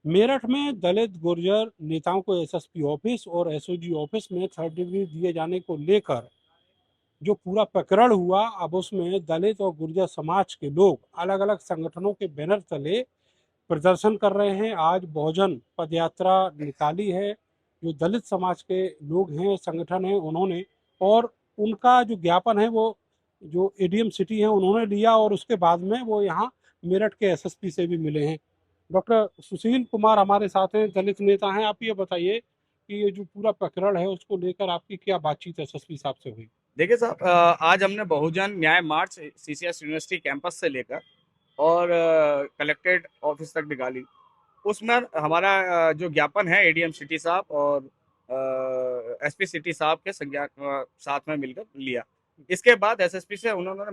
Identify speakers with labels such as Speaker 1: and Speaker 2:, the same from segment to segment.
Speaker 1: मेरठ में दलित गुर्जर नेताओं को एसएसपी ऑफिस और एसओजी ऑफिस में थर्ड डिग्री दिए जाने को लेकर जो पूरा प्रकरण हुआ, अब उसमें दलित और गुर्जर समाज के लोग अलग अलग संगठनों के बैनर तले प्रदर्शन कर रहे हैं। आज बहुजन पद यात्रा निकाली है। जो दलित समाज के लोग हैं, संगठन है, उन्होंने, और उनका जो ज्ञापन है वो जो एडीएम सिटी है उन्होंने लिया, और उसके बाद में वो यहाँ मेरठ के एसएसपी से भी मिले हैं। डॉक्टर सुशील कुमार हमारे साथ हैं, दलित नेता हैं। आप ये बताइए कि ये जो पूरा प्रकरण है उसको लेकर आपकी क्या बातचीत एसएसपी साहब से हुई?
Speaker 2: देखिए साहब, आज हमने बहुजन न्याय मार्च सीसीएस यूनिवर्सिटी कैंपस से लेकर और कलेक्ट्रेट ऑफिस तक निकाली। उसमें हमारा जो ज्ञापन है एडीएम सिटी साहब और एसपी सिटी साहब के साथ में मिलकर लिया। इसके बाद एसएसपी से उन्होंने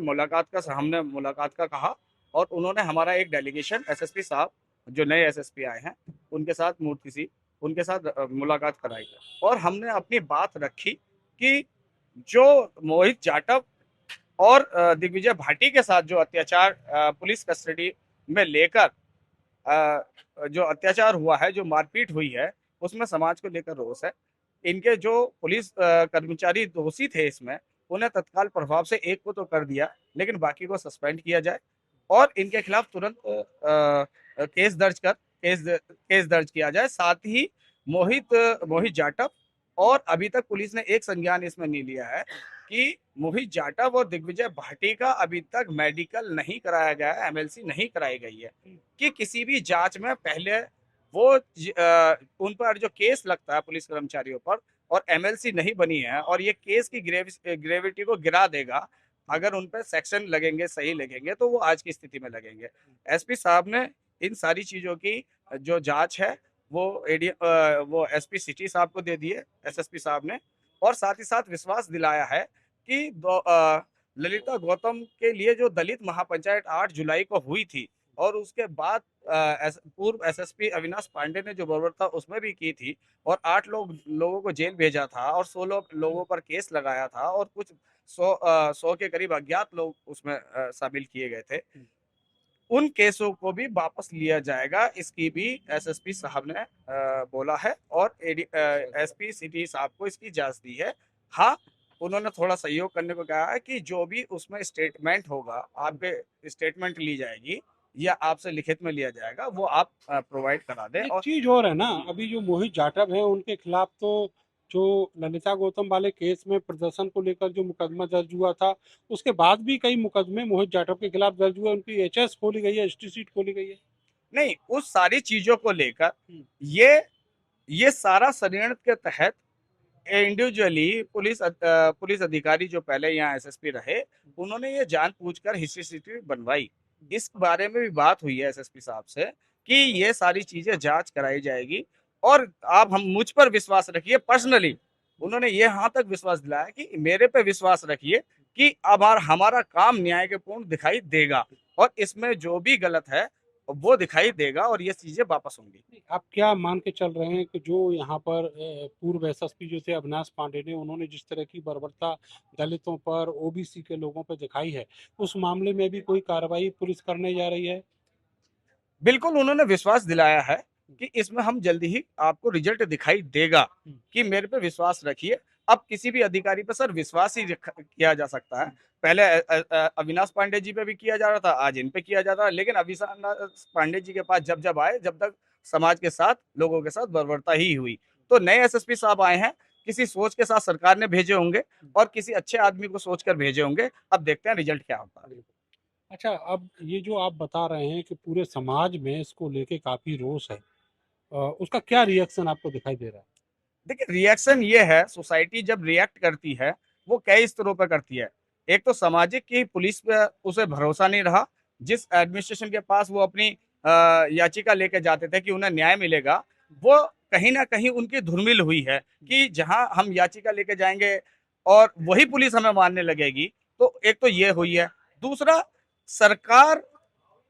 Speaker 2: हमने मुलाकात का कहा और उन्होंने हमारा एक डेलीगेशन एसएसपी साहब जो नए एसएसपी आए हैं उनके साथ मूर्ति सी उनके साथ मुलाकात कराई और हमने अपनी बात रखी कि जो मोहित जाटव और दिग्विजय भाटी के साथ जो अत्याचार पुलिस कस्टडी में लेकर जो अत्याचार हुआ है, जो मारपीट हुई है, उसमें समाज को लेकर रोष है। इनके जो पुलिस कर्मचारी दोषी थे इसमें, उन्हें तत्काल प्रभाव से एक को तो कर दिया, लेकिन बाकी को सस्पेंड किया जाए और इनके खिलाफ तुरंत केस दर्ज किया जाए। साथ ही मोहित मोहित जाटव और अभी तक पुलिस ने एक संज्ञान इसमें नहीं लिया है कि मोहित जाटव और दिग्विजय भाटी का अभी तक मेडिकल नहीं कराया गया है, एमएलसी नहीं कराई गई है कि किसी भी जांच में पहले वो उन पर जो केस लगता है पुलिस कर्मचारियों पर और एमएलसी नहीं बनी है और ये केस की ग्रेविटी को गिरा देगा। अगर उन पर सेक्शन लगेंगे, सही लगेंगे, तो वो आज की स्थिति में लगेंगे। एसपी साहब ने इन सारी चीजों की जो जांच है वो एसपी सिटी साहब को दे दी है, एसएसपी साहब ने, और साथ ही साथ विश्वास दिलाया है कि ललिता गौतम के लिए जो दलित महापंचायत 8 जुलाई को हुई थी और उसके बाद पूर्व एसएसपी अविनाश पांडे ने जो बर्बरता उसमें भी की थी और 8 लोगों को जेल भेजा था और 16 लोगों पर केस लगाया था और कुछ 100 के करीब अज्ञात लोग उसमें शामिल किए गए थे। उन केसों को भी वापस लिया जाएगा, इसकी भी एसएसपी साहब ने बोला है और एसपी सिटी साहब को इसकी जांच दी है। हाँ, उन्होंने थोड़ा सहयोग करने को कहा है कि जो भी उसमें स्टेटमेंट होगा, आपके स्टेटमेंट ली जाएगी या आपसे लिखित में लिया जाएगा, वो आप प्रोवाइड करा दें।
Speaker 1: एक
Speaker 2: और
Speaker 1: चीज और है ना, अभी जो मोहित जाटव है उनके खिलाफ तो जो ललिता गौतम वाले केस में प्रदर्शन को लेकर जो मुकदमा दर्ज हुआ था, उसके बाद भी कई मुकदमे मोहित जाटव के खिलाफ दर्ज हुए, उनकी एचएस खोली गई है, एसटी सीट खोली गई है।
Speaker 2: नहीं, उस सारी चीजों को लेकर
Speaker 1: हम्म।
Speaker 2: ये ये सारा षड्यंत्र के तहत इंडिविजुअली पुलिस अधिकारी जो पहले यहाँ एसएसपी रहे, उन्होंने ये जानबूझकर हिस्ट्री बनवाई। इस बारे में भी बात हुई है एसएसपी साहब से कि ये सारी चीजें जांच कराई जाएगी और आप हम मुझ पर विश्वास रखिए पर्सनली। उन्होंने ये यहाँ तक विश्वास दिलाया कि मेरे पे विश्वास रखिए कि अब हमारा काम न्याय के पूर्ण दिखाई देगा और इसमें जो भी गलत है वो दिखाई देगा और ये चीजें वापस होंगी।
Speaker 1: आप क्या मान के चल रहे हैं कि जो यहाँ पर पूर्व एसएसपी जो थे अविनाश पांडे ने, उन्होंने जिस तरह की बर्बरता दलितों पर, ओबीसी के लोगों पर दिखाई है, उस मामले में भी कोई कार्रवाई पुलिस करने जा रही है?
Speaker 2: बिल्कुल, उन्होंने विश्वास दिलाया है कि इसमें हम जल्दी ही आपको रिजल्ट दिखाई देगा कि मेरे पे विश्वास रखिए। अब किसी भी अधिकारी पे सर विश्वास ही किया जा सकता है। पहले अविनाश पांडे जी पे भी किया जा रहा था, आज इन पे किया जा रहा है, लेकिन अविनाश पांडे जी के पास जब आए, जब तक समाज के साथ, लोगों के साथ बर्बरता ही हुई। तो नए एसएसपी साहब आए हैं, किसी सोच के साथ सरकार ने भेजे होंगे और किसी अच्छे आदमी को सोचकर भेजे होंगे। अब देखते हैं रिजल्ट क्या होता है।
Speaker 1: अच्छा, अब ये जो आप बता रहे हैं कि पूरे समाज में इसको लेके काफी रोष है, उसका क्या रिएक्शन आपको दिखाई दे रहा है?
Speaker 2: देखिए, रिएक्शन ये है, सोसाइटी जब रिएक्ट करती है वो कई स्तरों पर करती है। एक तो सामाजिक की पुलिस पे उसे भरोसा नहीं रहा। जिस एडमिनिस्ट्रेशन के पास वो अपनी याचिका लेके जाते थे कि उन्हें न्याय मिलेगा, वो कहीं ना कहीं उनकी धुरमिल हुई है कि जहां हम याचिका लेके जाएंगे और वही पुलिस हमें मारने लगेगी। तो एक तो ये हुई है। दूसरा, सरकार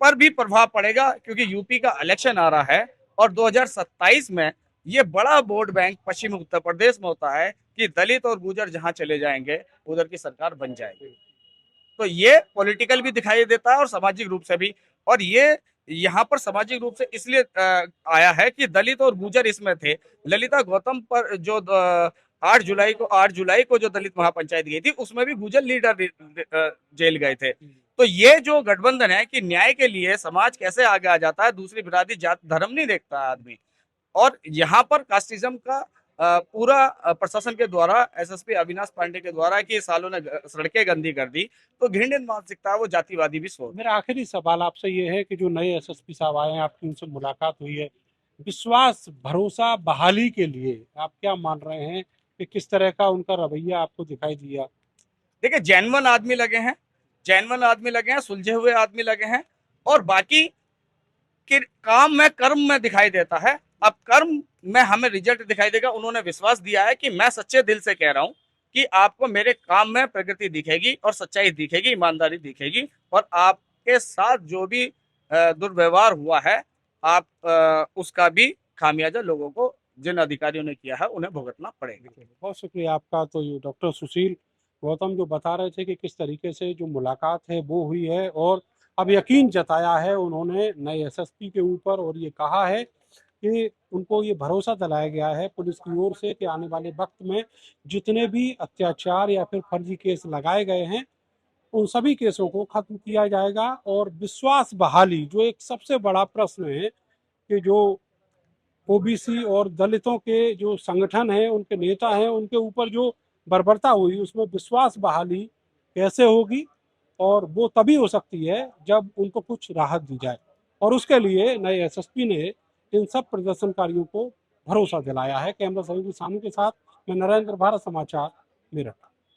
Speaker 2: पर भी प्रभाव पड़ेगा क्योंकि यूपी का इलेक्शन आ रहा है और 2027 में ये बड़ा वोट बैंक पश्चिमी उत्तर प्रदेश में होता है कि दलित और गुर्जर जहां चले जाएंगे उधर की सरकार बन जाएगी। तो ये पॉलिटिकल भी दिखाई देता है और सामाजिक रूप से भी। और ये यहाँ पर सामाजिक रूप से इसलिए आया है कि दलित और गुर्जर इसमें थे। ललिता गौतम पर जो 8 जुलाई को जो दलित महापंचायत गई थी, उसमें भी गुर्जर लीडर जेल गए थे। तो ये जो गठबंधन है कि न्याय के लिए समाज कैसे आगे आ जाता है, दूसरी बिरादरी जात धर्म नहीं देखता आदमी। और यहाँ पर कास्टिज्म का पूरा प्रशासन के द्वारा, एसएसपी अविनाश पांडे के द्वारा कि सालों ने सड़कें गंदी कर दी, तो घृणित मानसिकता वो जातिवादी भी सोच।
Speaker 1: मेरा आखिरी सवाल आपसे ये है कि जो नए एसएसपी साहब आए हैं, आपकी उनसे मुलाकात हुई है, विश्वास भरोसा बहाली के लिए आप क्या मान रहे हैं कि किस तरह का उनका रवैया आपको दिखाई दिया?
Speaker 2: देखिए, जेन्युइन आदमी लगे हैं, जेन्युइन आदमी लगे हैं, सुलझे हुए आदमी लगे हैं, और बाकी कि काम में कर्म में दिखाई देता है। अब कर्म में हमें रिजल्ट दिखाई देगा। उन्होंने विश्वास दिया है कि मैं सच्चे दिल से कह रहा हूं कि आपको मेरे काम में प्रगति दिखेगी और सच्चाई दिखेगी, ईमानदारी दिखेगी, और आपके साथ जो भी दुर्व्यवहार हुआ है, आप उसका भी खामियाजा लोगों को, जिन अधिकारियों ने किया है, उन्हें भुगतना पड़ेगा।
Speaker 1: बहुत शुक्रिया आपका। तो ये डॉक्टर सुशील गौतम जो बता रहे थे कि किस तरीके से जो मुलाकात है वो हुई है, और अब यकीन जताया है उन्होंने नए एसएसपी के ऊपर, और ये कहा है कि उनको ये भरोसा दिलाया गया है पुलिस की ओर से कि आने वाले वक्त में जितने भी अत्याचार या फिर फर्जी केस लगाए गए हैं, उन सभी केसों को खत्म किया जाएगा। और विश्वास बहाली जो एक सबसे बड़ा प्रश्न है कि जो ओबीसी और दलितों के जो संगठन हैं, उनके नेता हैं, उनके ऊपर जो बर्बरता हुई, उसमें विश्वास बहाली कैसे होगी, और वो तभी हो सकती है जब उनको कुछ राहत दी जाए। और उसके लिए नए एसएसपी ने इन सब प्रदर्शनकारियों को भरोसा दिलाया है। कैमरा सहयोगी सानू के साथ मैं नरेंद्र, भारत समाचार, मेरठ।